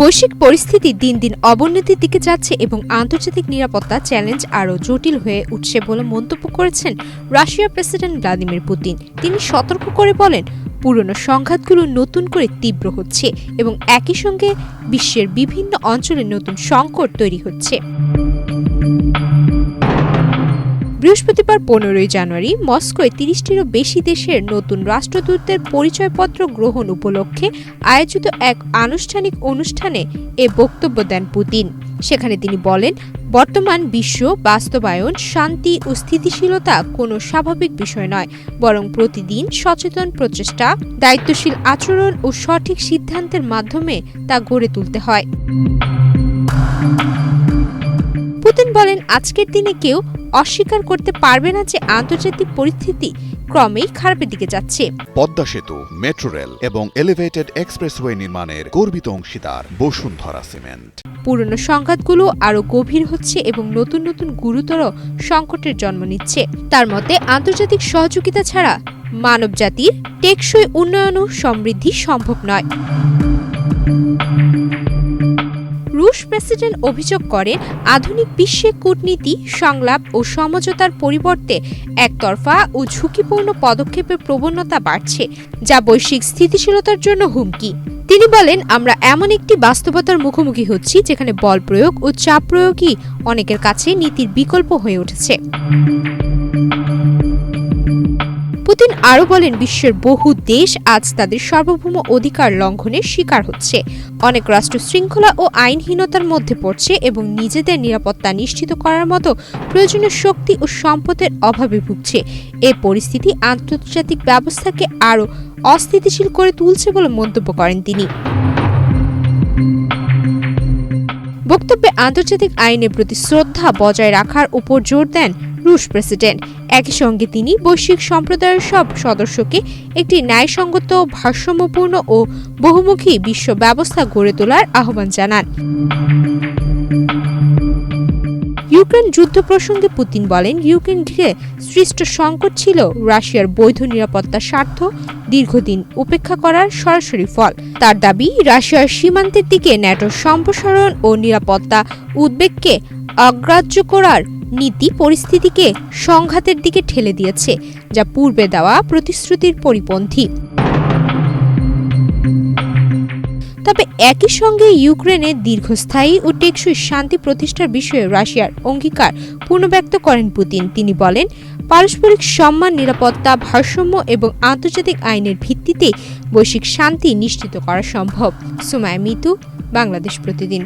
বৈশ্বিক পরিস্থিতি দিন দিন অবনতির দিকে যাচ্ছে এবং আন্তর্জাতিক নিরাপত্তা চ্যালেঞ্জ আরও জটিল হয়ে উঠছে বলে মন্তব্য করেছেন রাশিয়ার প্রেসিডেন্ট ভ্লাদিমির পুতিন। তিনি সতর্ক করে বলেন, পুরনো সংঘাতগুলো নতুন করে তীব্র হচ্ছে এবং একই সঙ্গে বিশ্বের বিভিন্ন অঞ্চলে নতুন সংকট তৈরি হচ্ছে। বৃহস্পতিবার 15 জানুয়ারি মস্কোয় 30টিরও বেশি দেশের নতুন রাষ্ট্রদূতদের পরিচয়পত্র গ্রহণ উপলক্ষে আয়োজিত এক আনুষ্ঠানিক অনুষ্ঠানে এ বক্তব্য দেন পুতিন। সেখানে তিনি বলেন, বর্তমান বিশ্ব বাস্তবায়ন, শান্তি ও স্থিতিশীলতা কোনো স্বাভাবিক বিষয় নয়, বরং প্রতিদিন সচেতন প্রচেষ্টা, দায়িত্বশীল আচরণ ও সঠিক সিদ্ধান্তের মাধ্যমে তা গড়ে তুলতে হয়। পুতিন বলেন, আজকের দিনে কেউ অস্বীকার করতে পারবে না যে আন্তর্জাতিক পরিস্থিতি ক্রমেই খারাপের দিকে যাচ্ছে। পদ্মা সেতু, মেট্রো রেল এবং এলিভেটেড এক্সপ্রেসওয়ে নির্মাণের গর্বিত অংশীদার বসুন্ধরা সিমেন্ট। পুরনো সংঘাতগুলো আরও গভীর হচ্ছে এবং নতুন নতুন গুরুতর সংকটের জন্ম নিচ্ছে। তার মতে, আন্তর্জাতিক সহযোগিতা ছাড়া মানবজাতির টেকসই উন্নয়ন ও সমৃদ্ধি সম্ভব নয়। রুশ প্রেসিডেন্ট অভিযোগ করেন, আধুনিক বিশ্বে কূটনীতি, সংলাপ ও সমঝোতার পরিবর্তে একতরফা ও ঝুঁকিপূর্ণ পদক্ষেপের প্রবণতা বাড়ছে, যা বৈশ্বিক স্থিতিশীলতার জন্য হুমকি। তিনি বলেন, আমরা এমন একটি বাস্তবতার মুখোমুখি হচ্ছি যেখানে বল প্রয়োগ ও চাপ প্রয়োগই অনেকের কাছে নীতির বিকল্প হয়ে উঠেছে। পুতিন আরও বলেন, বিশ্বের বহু দেশ আজ তাদের সার্বভৌম অধিকার লঙ্ঘনের শিকার হচ্ছে। অনেক রাষ্ট্র শৃঙ্খলা ও আইনহীনতার মধ্যে পড়ছে এবং নিজেদের নিরাপত্তা নিশ্চিত করার মতো প্রয়োজনীয় শক্তি ও সম্পদের অভাবে ভুগছে। এই পরিস্থিতি আন্তর্জাতিক ব্যবস্থাকে আরও অস্থিতিশীল করে তুলছে বলে মন্তব্য করেন তিনি। বক্তব্যে আন্তর্জাতিক আইনের প্রতি শ্রদ্ধা বজায় রাখার উপর জোর দেন রুশ প্রেসিডেন্ট। একই সঙ্গে তিনি বৈশ্বিক সম্প্রদায়ের সব সদস্যকে একটি ন্যায়সঙ্গত, ভারসাম্যপূর্ণ ও বহুমুখী বিশ্ব ব্যবস্থা গড়ে তোলার আহ্বান জানান। ইউক্রেন যুদ্ধ প্রসঙ্গে পুতিন বলেন, ইউক্রেন ঘিরে সৃষ্ট সংকট ছিল রাশিয়ার বৈধ নিরাপত্তা স্বার্থ দীর্ঘদিন উপেক্ষা করার সরাসরি ফল। তার দাবি, রাশিয়ার সীমান্তের দিকে ন্যাটোর সম্প্রসারণ ও নিরাপত্তা উদ্বেগকে অগ্রাহ্য করার নীতি পরিস্থিতিকে সংঘাতের দিকে ঠেলে দিয়েছে, যা পূর্বে দেওয়া প্রতিশ্রুতির পরিপন্থী। তবে একই সঙ্গে ইউক্রেনে দীর্ঘস্থায়ী ও টেকসই শান্তি প্রতিষ্ঠার বিষয়ে রাশিয়ার অঙ্গীকার পুনর্ব্যক্ত করেন পুতিন। তিনি বলেন, পারস্পরিক সম্মান, নিরাপত্তা, ভারসাম্য এবং আন্তর্জাতিক আইনের ভিত্তিতে বৈশ্বিক শান্তি নিশ্চিত করা সম্ভব। সুমাইয়া মিতু, বাংলাদেশ প্রতিদিন।